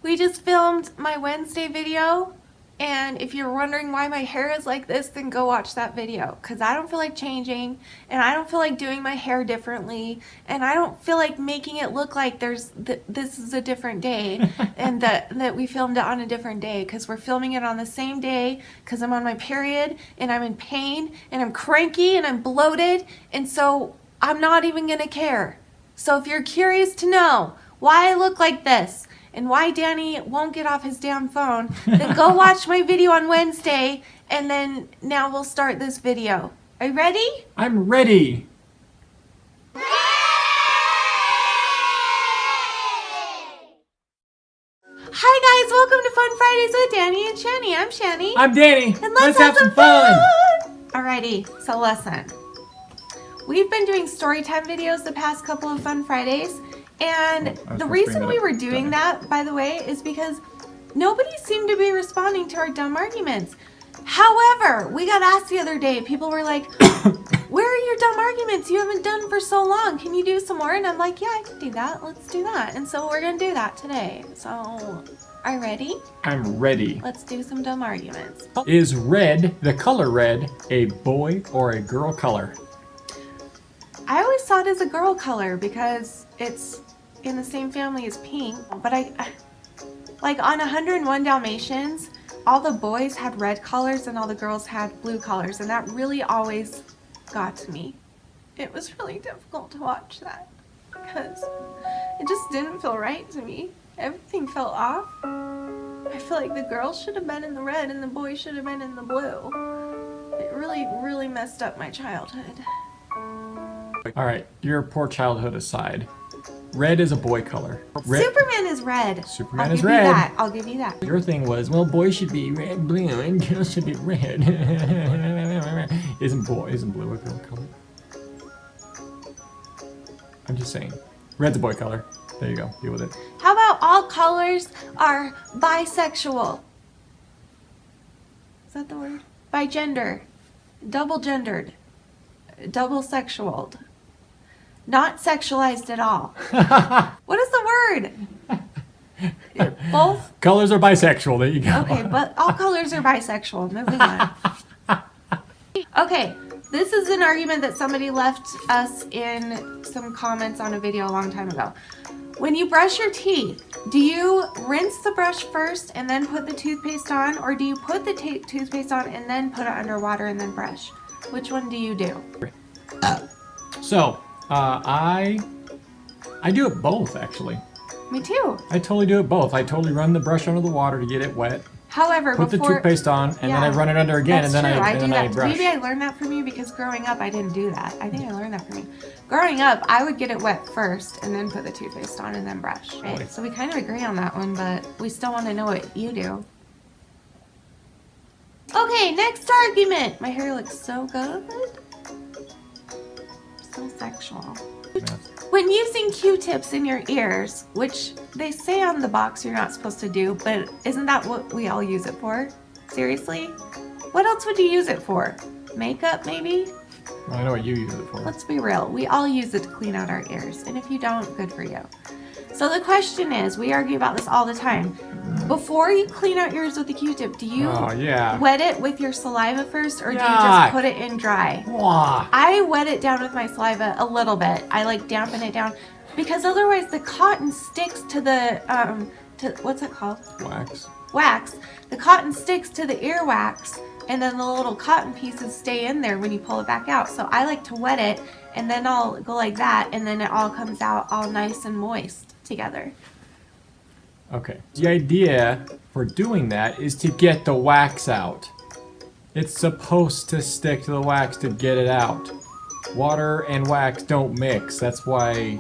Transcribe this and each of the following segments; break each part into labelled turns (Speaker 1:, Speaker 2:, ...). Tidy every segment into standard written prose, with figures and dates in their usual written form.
Speaker 1: We just filmed my Wednesday video, and if you're wondering why my hair is like this, then go watch that video, because I don't feel like changing, and I don't feel like doing my hair differently, and I don't feel like making it look like this is a different day and that we filmed it on a different day, because we're filming it on the same day because I'm on my period and I'm in pain and I'm cranky and I'm bloated, and so I'm not even gonna care. So if you're curious to know why I look like this and why Danny won't get off his damn phone, then go watch my video on Wednesday, and then now we'll start this video. Are you ready?
Speaker 2: I'm ready.
Speaker 1: Hi guys, welcome to Fun Fridays with Danny and Shanny. I'm Shanny.
Speaker 2: I'm Danny.
Speaker 1: And let's have some fun. Alrighty, so listen. We've been doing storytime videos the past couple of Fun Fridays, and the reason we were doing that, by the way, is because nobody seemed to be responding to our dumb arguments. However, we got asked the other day, people were like, where are your dumb arguments? You haven't done for so long. Can you do some more? And I'm like, yeah, I can do that. Let's do that. And so we're going to do that today. So, are you ready?
Speaker 2: I'm ready.
Speaker 1: Let's do some dumb arguments.
Speaker 2: Is red, the color red, a boy or a girl color?
Speaker 1: I always saw it as a girl color because it's in the same family as pink. But I like on 101 Dalmatians, all the boys had red colors and all the girls had blue colors, and that really always got to me. It was really difficult to watch that because it just didn't feel right to me. Everything felt off. I feel like the girls should have been in the red and the boys should have been in the blue. It really, really messed up my childhood.
Speaker 2: Alright, your poor childhood aside. Red is a boy color.
Speaker 1: Superman is red.
Speaker 2: Superman is red.
Speaker 1: I'll give you that.
Speaker 2: Your thing was, well, boys should be red, blue, and girls should be red. Isn't blue a girl color? I'm just saying. Red's a boy color. There you go. Deal with it.
Speaker 1: How about all colors are bisexual? Is that the word? Bigender. Double gendered. Double sexualed. Not sexualized at all. What is the word? Both?
Speaker 2: Colors are bisexual. There you go.
Speaker 1: Okay, but all colors are bisexual. Moving on. Okay, this is an argument that somebody left us in some comments on a video a long time ago. When you brush your teeth, do you rinse the brush first and then put the toothpaste on, or do you put the toothpaste on and then put it under water and then brush? Which one do you do?
Speaker 2: So, I do it both, actually.
Speaker 1: Me too.
Speaker 2: I totally do it both. I totally run the brush under the water to get it wet.
Speaker 1: However,
Speaker 2: put the toothpaste on, and then I run it under again, and then I brush.
Speaker 1: Maybe I learned that from you because growing up I didn't do that. I think I learned that from you. Growing up, I would get it wet first and then put the toothpaste on and then brush. Right?
Speaker 2: Really?
Speaker 1: So we kind of agree on that one, but we still want to know what you do. Okay, next argument. My hair looks so good. So sexual. When using Q-tips in your ears, which they say on the box you're not supposed to do, but isn't that what we all use it for? Seriously? What else would you use it for? Makeup, maybe?
Speaker 2: Well, I know what you use it for.
Speaker 1: Let's be real. We all use it to clean out our ears, and if you don't, good for you. So the question is, we argue about this all the time. Before you clean out yours with the Q-tip, do you wet it with your saliva first, or do you just put it in dry? I wet it down with my saliva a little bit. I like dampen it down, because otherwise the cotton sticks to the, what's it called?
Speaker 2: Wax.
Speaker 1: Wax. The cotton sticks to the earwax, and then the little cotton pieces stay in there when you pull it back out. So I like to wet it, and then I'll go like that, and then it all comes out all nice and moist together.
Speaker 2: Okay. The idea for doing that is to get the wax out. It's supposed to stick to the wax to get it out. Water and wax don't mix. That's why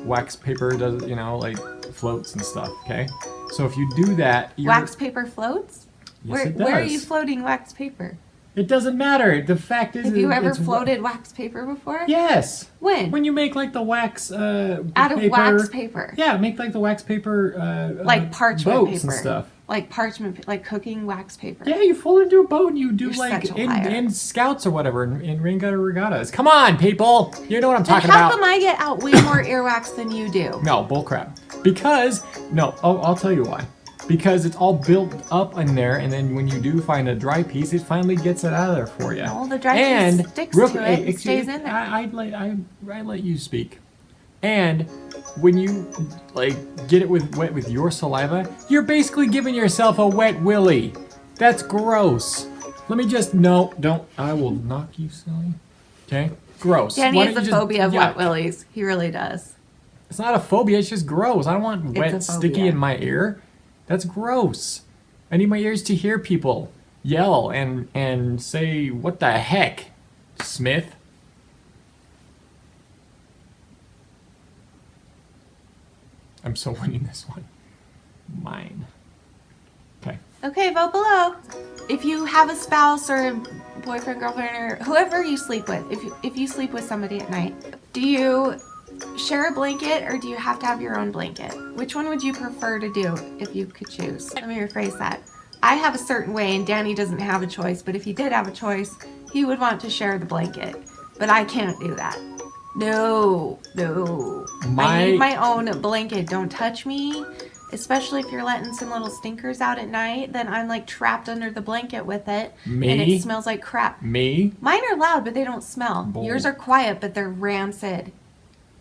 Speaker 2: wax paper does, like floats and stuff, okay? So if you do that,
Speaker 1: wax paper floats?
Speaker 2: Yes, it does.
Speaker 1: Where are you floating wax paper?
Speaker 2: It doesn't matter. The fact is,
Speaker 1: Have you ever floated wax paper before?
Speaker 2: Yes.
Speaker 1: When?
Speaker 2: When you make like the wax
Speaker 1: out of wax paper.
Speaker 2: Yeah, make like the wax paper
Speaker 1: like parchment
Speaker 2: boats
Speaker 1: paper
Speaker 2: and stuff.
Speaker 1: Like parchment, like cooking wax paper.
Speaker 2: Yeah, you fold it into a boat and you do
Speaker 1: You're
Speaker 2: like
Speaker 1: such a liar.
Speaker 2: in scouts or whatever in rain gutter regattas. Come on, people! You know what I'm talking
Speaker 1: How
Speaker 2: about.
Speaker 1: come I get out way more earwax than you do?
Speaker 2: No, bullcrap. Because I'll tell you why. Because it's all built up in there, and then when you do find a dry piece, it finally gets it out of there for you.
Speaker 1: Well, the dry piece sticks to it. It stays in there.
Speaker 2: I let you speak. And when you like get it wet with your saliva, you're basically giving yourself a wet willy. That's gross. Let me just don't. I will knock you silly. Okay, gross.
Speaker 1: Danny has a phobia of
Speaker 2: yuck.
Speaker 1: wet willies. He really does.
Speaker 2: It's not a phobia. It's just gross. I don't want
Speaker 1: It's
Speaker 2: wet
Speaker 1: a
Speaker 2: sticky
Speaker 1: phobia.
Speaker 2: in my ear. That's gross. I need my ears to hear people yell and say, "What the heck, Smith?" I'm so winning this one. Mine. Okay.
Speaker 1: Okay, vote below. If you have a spouse or a boyfriend, girlfriend, or whoever you sleep with, if you sleep with somebody at night, do you share a blanket or do you have to have your own blanket? Which one would you prefer to do if you could choose? Let me rephrase that. I have a certain way and Danny doesn't have a choice, but if he did have a choice, he would want to share the blanket. But I can't do that. No. I need my own blanket. Don't touch me. Especially if you're letting some little stinkers out at night, then I'm like trapped under the blanket with it.
Speaker 2: Me?
Speaker 1: And it smells like crap.
Speaker 2: Me?
Speaker 1: Mine are loud, but they don't smell.
Speaker 2: Bold.
Speaker 1: Yours are quiet, but they're rancid.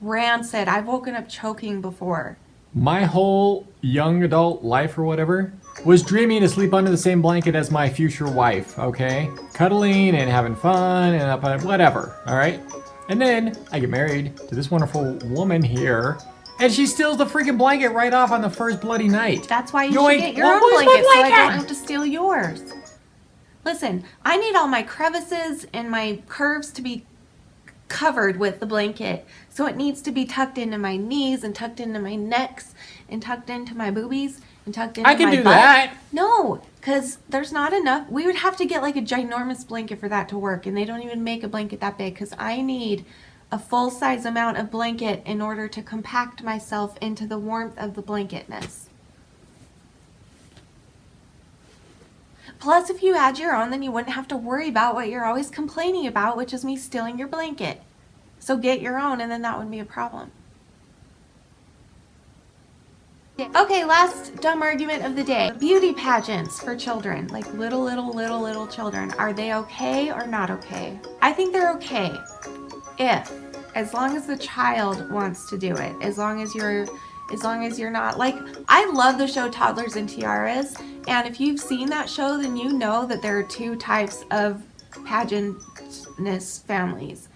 Speaker 1: Rancid. I've woken up choking before.
Speaker 2: My whole young adult life or whatever was dreaming to sleep under the same blanket as my future wife, okay? Cuddling and having fun and whatever, all right? And then I get married to this wonderful woman here, and she steals the freaking blanket right off on the first bloody night.
Speaker 1: That's why you should get your own blanket, so I don't have to steal yours. Listen, I need all my crevices and my curves to be covered with the blanket. So it needs to be tucked into my knees and tucked into my necks and tucked into my boobies and tucked into my butt.
Speaker 2: I can do that.
Speaker 1: No, because there's not enough. We would have to get like a ginormous blanket for that to work, and they don't even make a blanket that big because I need a full-size amount of blanket in order to compact myself into the warmth of the blanketness. Plus, if you had your own, then you wouldn't have to worry about what you're always complaining about, which is me stealing your blanket. So get your own, and then that wouldn't be a problem. Okay, last dumb argument of the day. Beauty pageants for children, like little children. Are they okay or not okay? I think they're okay. As long as the child wants to do it, as long as you're not like, I love the show Toddlers and Tiaras, and if you've seen that show, then you know that there are two types of pageantness families.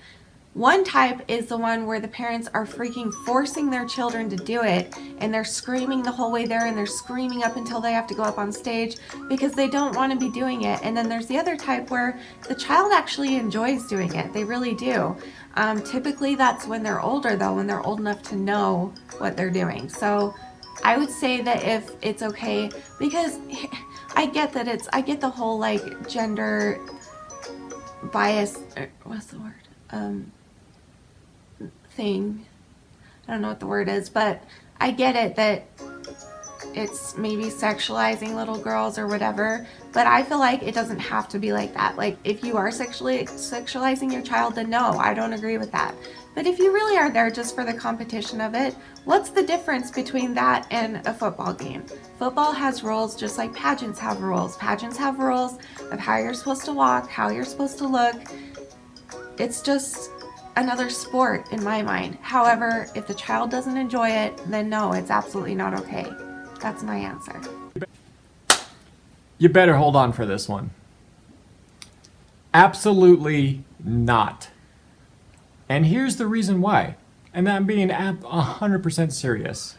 Speaker 1: One type is the one where the parents are freaking forcing their children to do it, and they're screaming the whole way there, and they're screaming up until they have to go up on stage because they don't want to be doing it. And then there's the other type where the child actually enjoys doing it. They really do. Typically that's when they're older, though, when they're old enough to know what they're doing. So I would say that if it's okay, because I get the whole like gender bias, what's the word? Thing. I don't know what the word is, but I get it that it's maybe sexualizing little girls or whatever, but I feel like it doesn't have to be like that. Like, if you are sexualizing your child, then no, I don't agree with that. But if you really are there just for the competition of it, what's the difference between that and a football game? Football has rules just like pageants have rules. Pageants have rules of how you're supposed to walk, how you're supposed to look. It's just another sport in my mind. However, if the child doesn't enjoy it, then no, it's absolutely not okay. That's my answer.
Speaker 2: You better hold on for this one. Absolutely not. And here's the reason why. And I'm being 100% serious.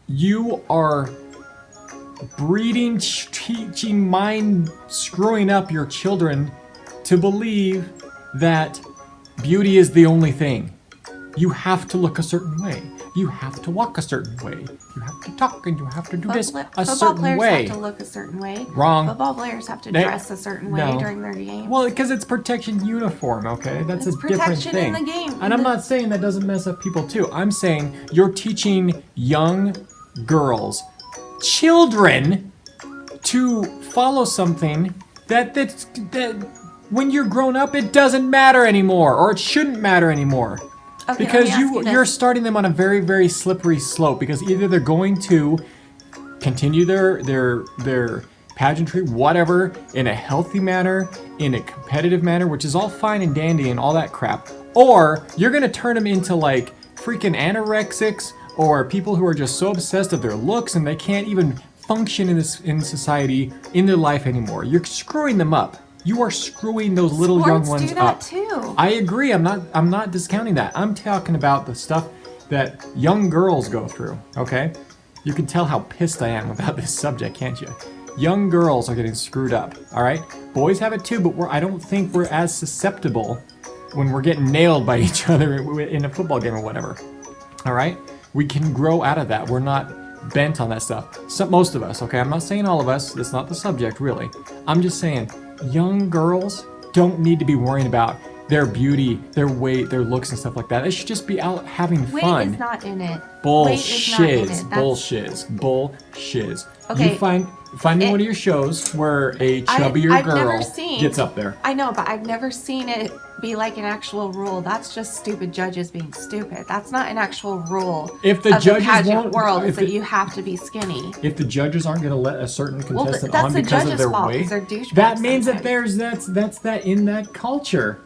Speaker 2: You are breeding, teaching, mind screwing up your children to believe that beauty is the only thing. You have to look a certain way. You have to walk a certain way. You have to talk and you have to do this a
Speaker 1: Football
Speaker 2: certain
Speaker 1: players
Speaker 2: way.
Speaker 1: have to look a certain way.
Speaker 2: Wrong.
Speaker 1: Football players have to dress a certain way during their games.
Speaker 2: Well, because it's protection uniform, okay? That's
Speaker 1: It's
Speaker 2: a different
Speaker 1: protection
Speaker 2: thing.
Speaker 1: in the game.
Speaker 2: And I'm not saying that doesn't mess up people too. I'm saying you're teaching young girls, children, to follow something that when you're grown up, it doesn't matter anymore, or it shouldn't matter anymore.
Speaker 1: Okay,
Speaker 2: Because
Speaker 1: let me ask you
Speaker 2: you're
Speaker 1: this.
Speaker 2: starting them on a very, very slippery slope. Because either they're going to continue their pageantry, whatever, in a healthy manner, in a competitive manner, which is all fine and dandy and all that crap, or you're gonna turn them into like freaking anorexics or people who are just so obsessed with their looks and they can't even function in society in their life anymore. You're screwing them up. You are screwing those little young
Speaker 1: Sports
Speaker 2: ones
Speaker 1: do that
Speaker 2: up.
Speaker 1: too.
Speaker 2: I agree. I'm not discounting that. I'm talking about the stuff that young girls go through, okay? You can tell how pissed I am about this subject, can't you? Young girls are getting screwed up, all right? Boys have it too, but I don't think we're as susceptible when we're getting nailed by each other in a football game or whatever, all right? We can grow out of that. We're not bent on that stuff. Most of us, okay? I'm not saying all of us. That's not the subject, really. I'm just saying young girls don't need to be worrying about their beauty, their weight, their looks and stuff like that. They should just be out having fun.
Speaker 1: Weight is not in it.
Speaker 2: Bullshiz. Bullshiz.
Speaker 1: Okay.
Speaker 2: You find me one of your shows where a chubbier
Speaker 1: I've
Speaker 2: girl
Speaker 1: never seen-
Speaker 2: gets up there.
Speaker 1: I know, but I've never seen it be like an actual rule. That's just stupid judges being stupid. That's not an actual rule
Speaker 2: If the
Speaker 1: of
Speaker 2: judges
Speaker 1: the pageant
Speaker 2: won't-
Speaker 1: world
Speaker 2: if
Speaker 1: is that
Speaker 2: the-
Speaker 1: you have to be skinny.
Speaker 2: If the judges aren't going to let a certain contestant
Speaker 1: that's
Speaker 2: on
Speaker 1: the
Speaker 2: because of
Speaker 1: judges'
Speaker 2: their
Speaker 1: fault, 'cause
Speaker 2: weight,
Speaker 1: they're douchebags
Speaker 2: that means that
Speaker 1: sometimes.
Speaker 2: that's that in that culture.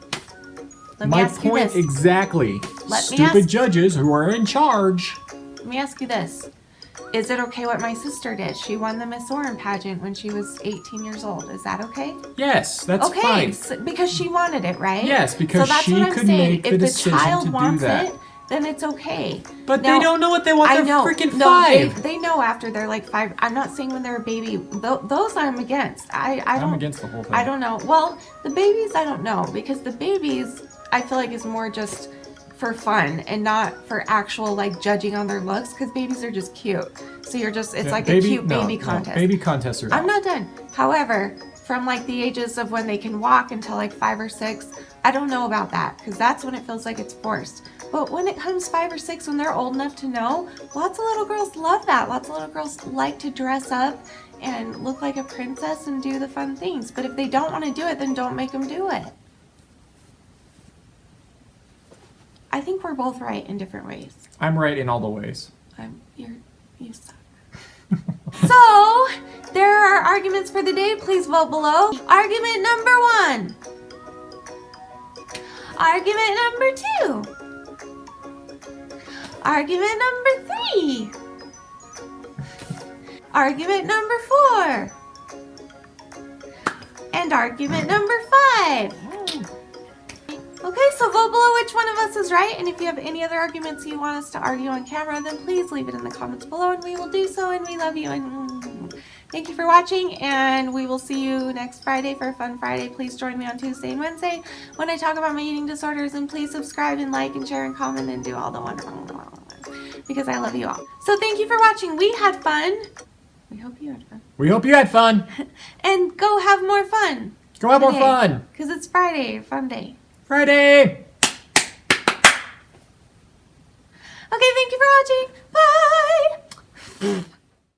Speaker 1: Let me
Speaker 2: My
Speaker 1: ask you
Speaker 2: point
Speaker 1: this.
Speaker 2: exactly.
Speaker 1: Let me
Speaker 2: Stupid
Speaker 1: ask-
Speaker 2: judges who are in charge.
Speaker 1: Let me ask you this. Is it okay what my sister did? She won the Miss Oren pageant when she was 18 years old. Is that okay?
Speaker 2: Yes, that's
Speaker 1: Okay,
Speaker 2: fine.
Speaker 1: because she wanted it, right?
Speaker 2: Yes, because
Speaker 1: so that's
Speaker 2: she
Speaker 1: what I'm
Speaker 2: could
Speaker 1: saying.
Speaker 2: make the
Speaker 1: If the
Speaker 2: decision
Speaker 1: child
Speaker 2: to do
Speaker 1: wants
Speaker 2: that.
Speaker 1: it, then it's okay.
Speaker 2: But
Speaker 1: Now,
Speaker 2: they don't know what they want.
Speaker 1: I
Speaker 2: They're
Speaker 1: know.
Speaker 2: freaking
Speaker 1: No,
Speaker 2: 5.
Speaker 1: They know after they're like 5. I'm not saying when they're a baby. Those I'm against. I don't.
Speaker 2: I'm against the whole thing.
Speaker 1: I don't know. Well, the babies I don't know because the babies I feel like is more just for fun and not for actual like judging on their looks because babies are just cute. So you're just it's like a cute baby contest.
Speaker 2: Baby contests are
Speaker 1: I'm not done. However, from like the ages of when they can walk until like 5 or 6, I don't know about that because that's when it feels like it's forced. But when it comes 5 or 6, when they're old enough to know, lots of little girls love that. Lots of little girls like to dress up and look like a princess and do the fun things. But if they don't want to do it, then don't make them do it. I think we're both right in different ways.
Speaker 2: I'm right in all the ways.
Speaker 1: You suck. So, there are arguments for the day. Please vote below. Argument number 1. Argument number 2. Argument number 3. Argument number 4. And argument number 5. Okay, so vote below which one of us is right, and if you have any other arguments you want us to argue on camera, then please leave it in the comments below, and we will do so, and we love you, and thank you for watching, and we will see you next Friday for a fun Friday. Please join me on Tuesday and Wednesday when I talk about my eating disorders, and please subscribe and like and share and comment and do all the wonderful because I love you all. So thank you for watching. We had fun. We hope you had fun.
Speaker 2: We hope you had fun.
Speaker 1: And go have more fun.
Speaker 2: Go have more fun.
Speaker 1: Because it's Friday, fun day.
Speaker 2: Friday.
Speaker 1: Okay, thank you for watching. Bye.